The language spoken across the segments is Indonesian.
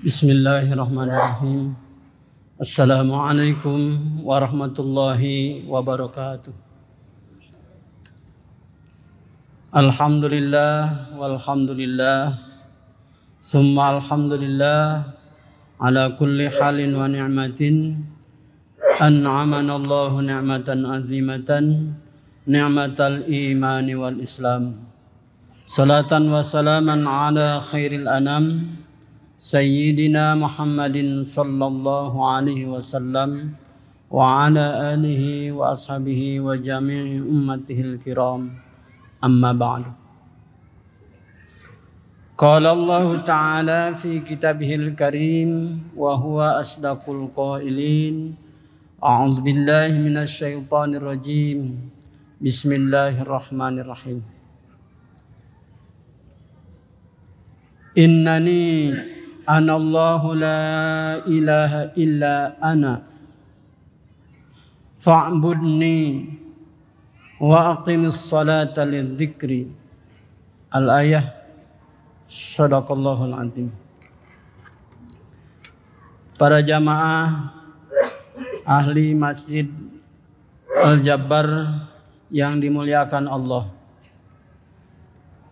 Bismillahirrahmanirrahim. Assalamualaikum warahmatullahi wabarakatuh. Alhamdulillah walhamdulillah summa alhamdulillah ala kulli halin wa ni'matin an'amana Allahu ni'matan azimatan ni'matal imani wal islam. Salatan wa salaman ala khairil anam Sayyidina Muhammadin sallallahu alaihi wasallam wa ala alihi wa ashabihi wa jami'i ummatihil kiram, amma ba'du. Qala Allah ta'ala fi kitabihil karim wa huwa asdaqul qailin. A'udzu billahi minasy syaithanir rajim. Bismillahirrahmanirrahim. Innani anallahu la ilaha illa ana fa'budni wa aqimis salata lidzikri. Al-ayah. Shadaqallahul azim. Para jamaah ahli Masjid Al-Jabbar yang dimuliakan Allah,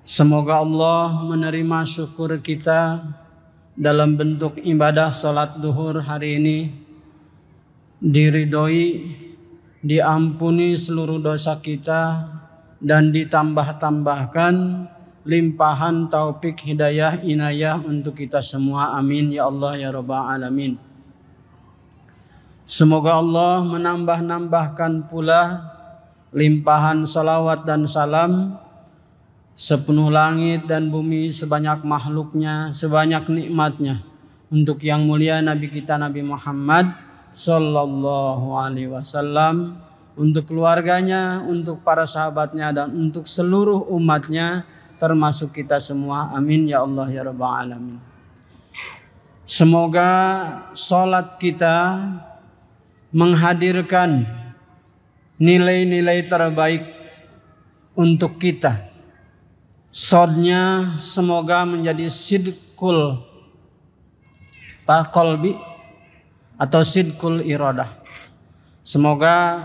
semoga Allah menerima syukur kita dalam bentuk ibadah salat duhur hari ini, diridhoi, diampuni seluruh dosa kita, dan ditambah-tambahkan limpahan taufik hidayah inayah untuk kita semua. Amin ya Allah ya Rabbal alamin. Semoga Allah menambah-nambahkan pula limpahan salawat dan salam sepenuh langit dan bumi, sebanyak makhluknya, sebanyak nikmatnya, untuk yang mulia Nabi kita Nabi Muhammad sallallahu alaihi wasallam, untuk keluarganya, untuk para sahabatnya, dan untuk seluruh umatnya, termasuk kita semua. Amin ya Allah ya Rabbal alamin. Semoga salat kita menghadirkan nilai-nilai terbaik untuk kita. Sodnya semoga menjadi sidqul qalbi atau sidqul iradah. Semoga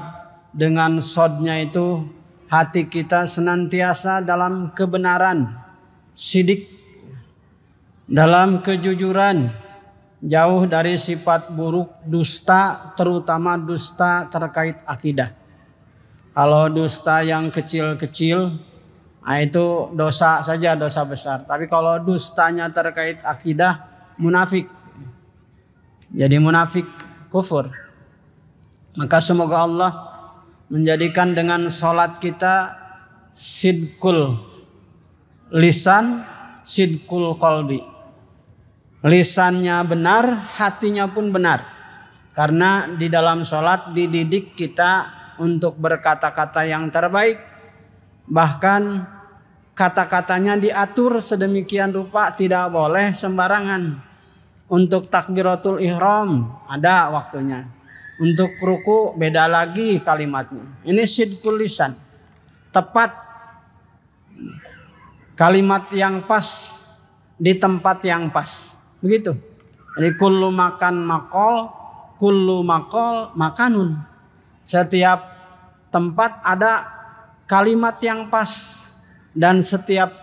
dengan sodnya itu hati kita senantiasa dalam kebenaran, sidik, dalam kejujuran, jauh dari sifat buruk, dusta, terutama dusta terkait akidah. Kalau dusta yang kecil-kecil, nah itu dosa saja, dosa besar. Tapi kalau dustanya terkait akidah, munafik. Jadi munafik, kufur. Maka semoga Allah menjadikan dengan sholat kita sidqul lisan, sidqul qalbi. Lisannya benar, hatinya pun benar. Karena di dalam sholat dididik kita untuk berkata-kata yang terbaik. Bahkan kata-katanya diatur sedemikian rupa, tidak boleh sembarangan. Untuk takbiratul ihram ada waktunya. Untuk ruku beda lagi kalimatnya. Ini sidqul lisan. Tepat. Kalimat yang pas di tempat yang pas. Begitu. Jadi kullu makan makol, kullu makol makanun. Setiap tempat ada kalimat yang pas. Dan setiap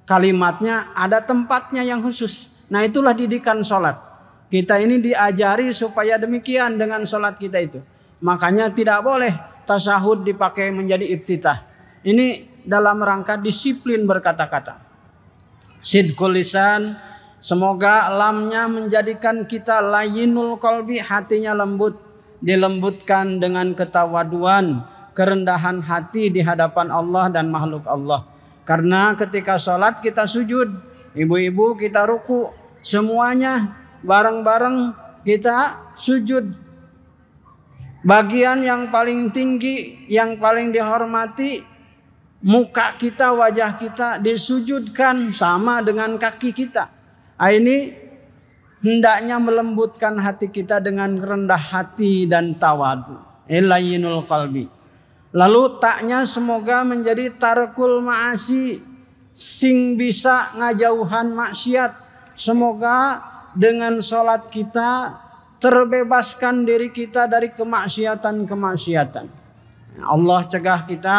kalimatnya ada tempatnya yang khusus. Nah itulah didikan sholat. Kita ini diajari supaya demikian dengan sholat kita itu. Makanya tidak boleh tasyahud dipakai menjadi iftitah. Ini dalam rangka disiplin berkata-kata. Sidqul lisan, semoga lamnya menjadikan kita layyinul qalbi, hatinya lembut. Dilembutkan dengan ketawaduan, kerendahan hati di hadapan Allah dan makhluk Allah. Karena ketika sholat kita sujud, ibu-ibu kita ruku, semuanya bareng-bareng kita sujud. Bagian yang paling tinggi, yang paling dihormati, muka kita, wajah kita disujudkan sama dengan kaki kita. Ini hendaknya melembutkan hati kita dengan rendah hati dan tawadu. Layyinul qalbi. Lalu taknya semoga menjadi tarkul ma'asi, sing bisa ngajauhan maksiat. Semoga dengan sholat kita terbebaskan diri kita dari kemaksiatan-kemaksiatan. Allah cegah kita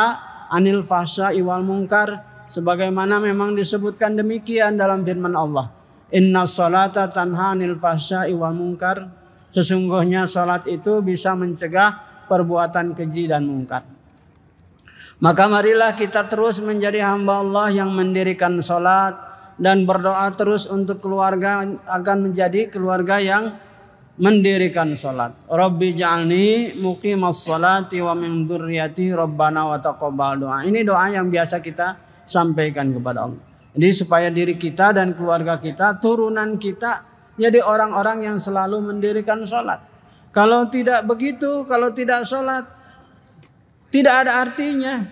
anil fahsya'i wal munkar, sebagaimana memang disebutkan demikian dalam firman Allah. Inna sholata tanha anil fahsya'i wal munkar. Sesungguhnya sholat itu bisa mencegah perbuatan keji dan mungkar. Maka marilah kita terus menjadi hamba Allah yang mendirikan sholat dan berdoa terus untuk keluarga akan menjadi keluarga yang mendirikan sholat. Rabbi ja'alni muqimas sholati wa min dzurriyyati rabbana wa taqabbal doa. Ini doa yang biasa kita sampaikan kepada Allah. Jadi supaya diri kita dan keluarga kita, turunan kita jadi orang-orang yang selalu mendirikan sholat. Kalau tidak begitu, kalau tidak sholat, tidak ada artinya.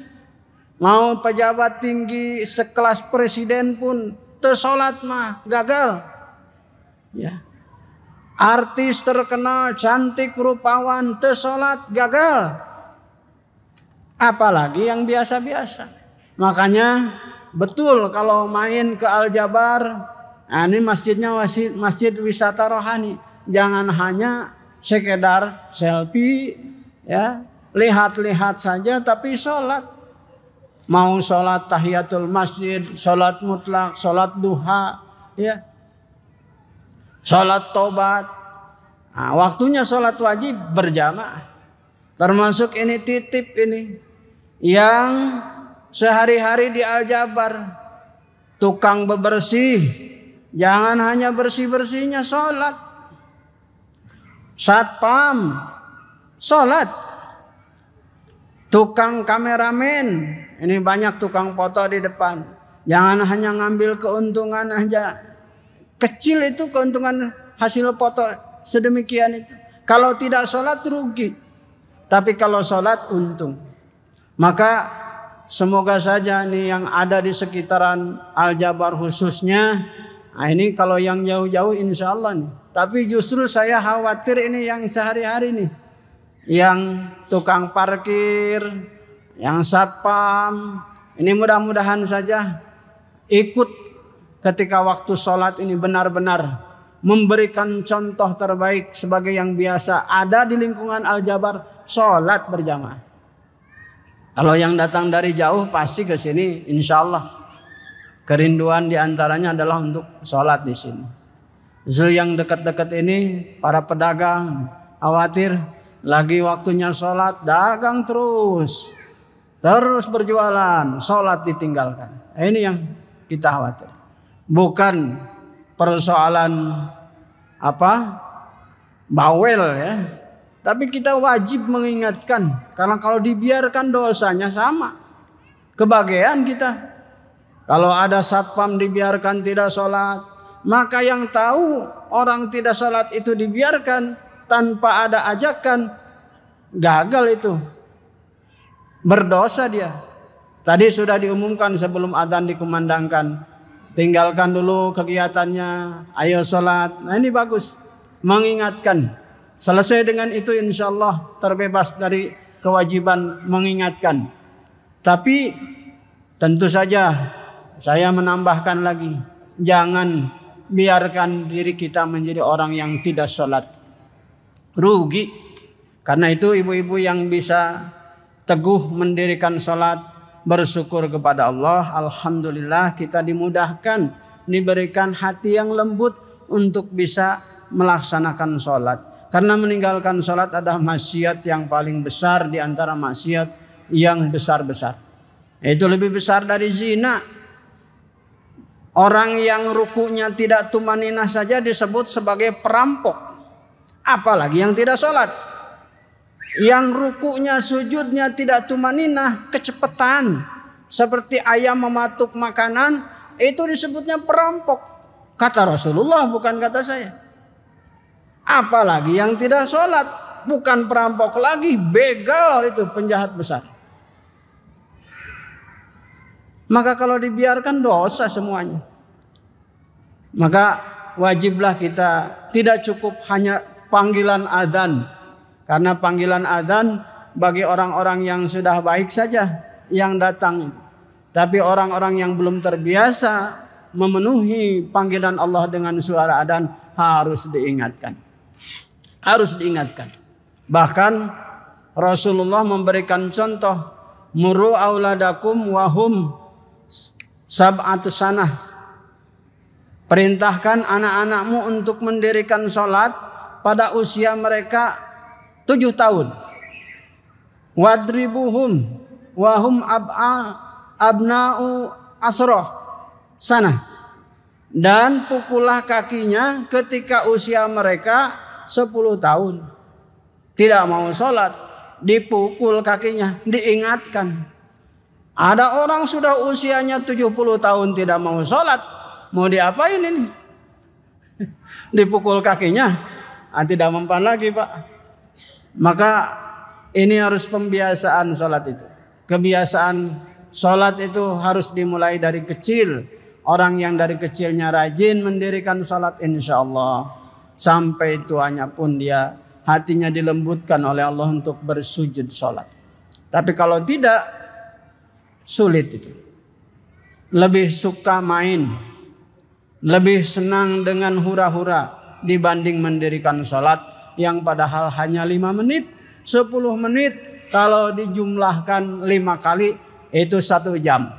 Mau pejabat tinggi sekelas presiden pun tersolat mah gagal. Ya. Artis terkenal, cantik, rupawan, tersolat gagal. Apalagi yang biasa-biasa. Makanya betul kalau main ke Al-Jabar, nah ini masjidnya masjid wisata rohani. Jangan hanya sekedar selfie, ya, lihat-lihat saja, tapi sholat. Mau sholat tahiyatul masjid, sholat mutlak, sholat duha, ya, sholat tobat. Nah, waktunya sholat wajib berjamaah. Termasuk ini titip ini yang sehari-hari di Al-Jabar, tukang bebersih, jangan hanya bersih-bersihnya sholat. Satpam sholat. Tukang kameramen, ini banyak tukang foto di depan. Jangan hanya ngambil keuntungan aja. Kecil itu keuntungan hasil foto sedemikian itu. Kalau tidak sholat rugi. Tapi kalau sholat untung. Maka semoga saja nih yang ada di sekitaran Al-Jabar khususnya. Nah ini kalau yang jauh-jauh insya Allah nih. Tapi justru saya khawatir ini yang sehari-hari nih. Yang tukang parkir, yang satpam, ini mudah-mudahan saja ikut ketika waktu sholat ini benar-benar memberikan contoh terbaik sebagai yang biasa ada di lingkungan Al-Jabar, sholat berjamaah. Kalau yang datang dari jauh pasti ke sini, insya Allah kerinduan diantaranya adalah untuk sholat di sini. Justru yang dekat-dekat ini para pedagang khawatir. Lagi waktunya sholat, dagang terus berjualan, sholat ditinggalkan. Ini yang kita khawatir. Bukan persoalan bawel ya, tapi kita wajib mengingatkan. Karena kalau dibiarkan dosanya sama, kebagian kita. Kalau ada satpam dibiarkan tidak sholat, maka yang tahu orang tidak sholat itu dibiarkan tanpa ada ajakan, gagal itu. Berdosa dia. Tadi sudah diumumkan sebelum adzan dikumandangkan. Tinggalkan dulu kegiatannya, ayo sholat. Nah ini bagus. Mengingatkan. Selesai dengan itu insya Allah terbebas dari kewajiban mengingatkan. Tapi tentu saja saya menambahkan lagi. Jangan biarkan diri kita menjadi orang yang tidak sholat. Rugi. Karena itu ibu-ibu yang bisa teguh mendirikan sholat, bersyukur kepada Allah. Alhamdulillah kita dimudahkan, diberikan hati yang lembut untuk bisa melaksanakan sholat. Karena meninggalkan sholat adalah maksiat yang paling besar di antara maksiat yang besar-besar. Itu lebih besar dari zina. Orang yang rukunya tidak tumaninah saja disebut sebagai perampok. Apalagi yang tidak sholat. Yang rukunya sujudnya tidak tumaninah, kecepatan. Seperti ayam mematuk makanan, itu disebutnya perampok. Kata Rasulullah bukan kata saya. Apalagi yang tidak sholat. Bukan perampok lagi, begal itu penjahat besar. Maka kalau dibiarkan dosa semuanya. Maka wajiblah kita tidak cukup hanya panggilan adzan. Karena panggilan adzan bagi orang-orang yang sudah baik saja yang datang itu. Tapi orang-orang yang belum terbiasa memenuhi panggilan Allah dengan suara adzan harus diingatkan. Harus diingatkan. Bahkan Rasulullah memberikan contoh, muru auladakum wahum sab'atu sanah. Perintahkan anak-anakmu untuk mendirikan sholat pada usia mereka 7 tahun. Wadribuhum wahum abna'u asroh sana. Dan pukullah kakinya ketika usia mereka 10 tahun. Tidak mau sholat, dipukul kakinya, diingatkan. Ada orang sudah usianya 70 tahun tidak mau sholat, mau diapain ini? Dipukul kakinya, tidak mempan lagi Pak. Maka ini harus pembiasaan sholat itu. Kebiasaan sholat itu harus dimulai dari kecil. Orang yang dari kecilnya rajin mendirikan sholat, insya Allah sampai tuanya pun dia hatinya dilembutkan oleh Allah untuk bersujud sholat. Tapi kalau tidak, sulit itu. Lebih suka main, lebih senang dengan hura-hura dibanding mendirikan sholat yang padahal hanya 5 menit, 10 menit. Kalau dijumlahkan 5 kali itu 1 jam.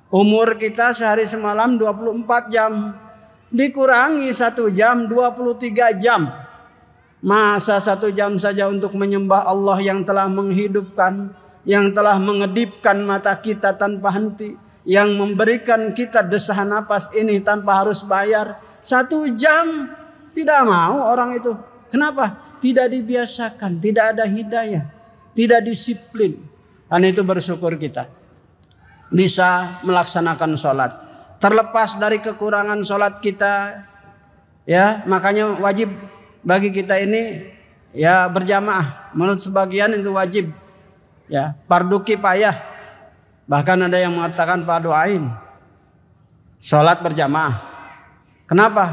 Umur kita sehari semalam 24 jam. Dikurangi 1 jam 23 jam. Masa 1 jam saja untuk menyembah Allah yang telah menghidupkan, yang telah mengedipkan mata kita tanpa henti, yang memberikan kita desah napas ini tanpa harus bayar. 1 jam tidak mau orang itu. Kenapa? Tidak dibiasakan, tidak ada hidayah, tidak disiplin. Dan itu bersyukur kita bisa melaksanakan sholat. Terlepas dari kekurangan sholat kita, ya makanya wajib bagi kita ini ya berjamaah. Menurut sebagian itu wajib, ya fardu kifayah. Bahkan ada yang mengatakan fardu ain. Sholat berjamaah. Kenapa?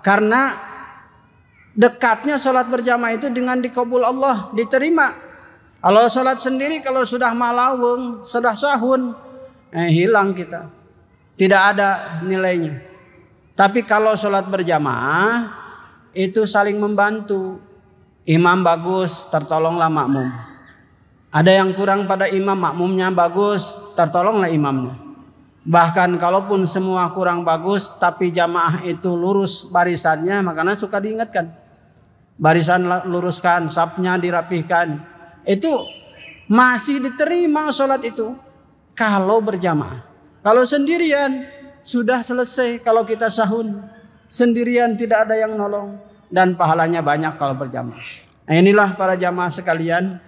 Karena dekatnya sholat berjamaah itu dengan dikabul Allah, diterima. Kalau sholat sendiri, kalau sudah malawung, sudah sahun, hilang kita. Tidak ada nilainya. Tapi kalau sholat berjamaah, itu saling membantu. Imam bagus, tertolonglah makmum. Ada yang kurang pada imam, makmumnya bagus, tertolonglah imamnya. Bahkan kalaupun semua kurang bagus, tapi jamaah itu lurus barisannya, makanya suka diingatkan. Barisan luruskan, safnya dirapihkan. Itu masih diterima sholat itu kalau berjamaah. Kalau sendirian sudah selesai. Kalau kita sahun sendirian tidak ada yang nolong, dan pahalanya banyak kalau berjamaah. Nah, inilah para jamaah sekalian,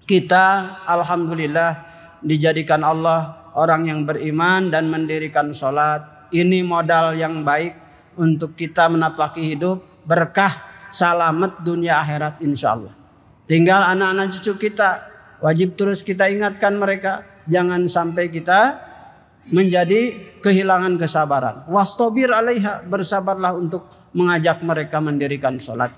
kita alhamdulillah dijadikan Allah orang yang beriman dan mendirikan sholat. Ini modal yang baik untuk kita menapaki hidup berkah, selamat dunia akhirat insya Allah. Tinggal anak-anak cucu kita, wajib terus kita ingatkan mereka, jangan sampai kita menjadi kehilangan kesabaran. Wastabir alaiha, bersabarlah untuk mengajak mereka mendirikan sholat.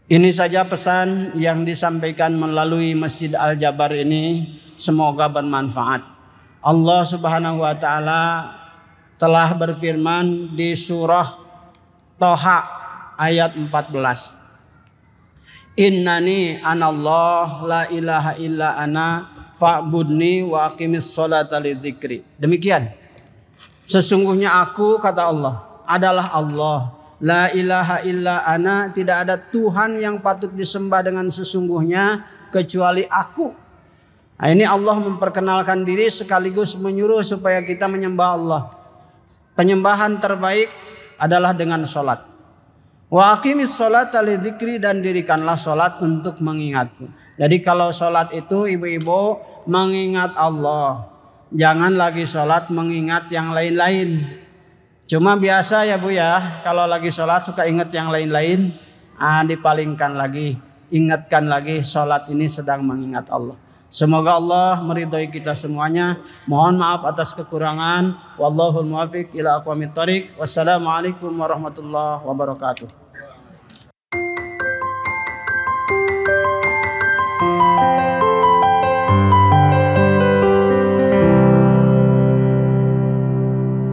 Ini saja pesan yang disampaikan melalui Masjid Al-Jabar ini, semoga bermanfaat. Allah Subhanahu wa taala telah berfirman di surah Toha ayat 14. Innani anallah la ilaha illa ana fa'budni wa aqimis sholata lidzikri. Demikian. Sesungguhnya aku, kata Allah, adalah Allah. La ilaha illa ana, tidak ada Tuhan yang patut disembah dengan sesungguhnya kecuali aku. Nah, ini Allah memperkenalkan diri sekaligus menyuruh supaya kita menyembah Allah. Penyembahan terbaik adalah dengan sholat. Wa aqimis sholata lidzikri, dan dirikanlah sholat untuk mengingatku. Jadi kalau sholat itu ibu-ibu mengingat Allah. Jangan lagi sholat mengingat yang lain-lain. Cuma biasa ya Bu ya, kalau lagi sholat suka ingat yang lain-lain. Dipalingkan lagi, ingatkan lagi sholat ini sedang mengingat Allah. Semoga Allah meridhai kita semuanya. Mohon maaf atas kekurangan. Wallahul muwaffiq ila aqwamit thoriq. Wassalamualaikum warahmatullahi wabarakatuh.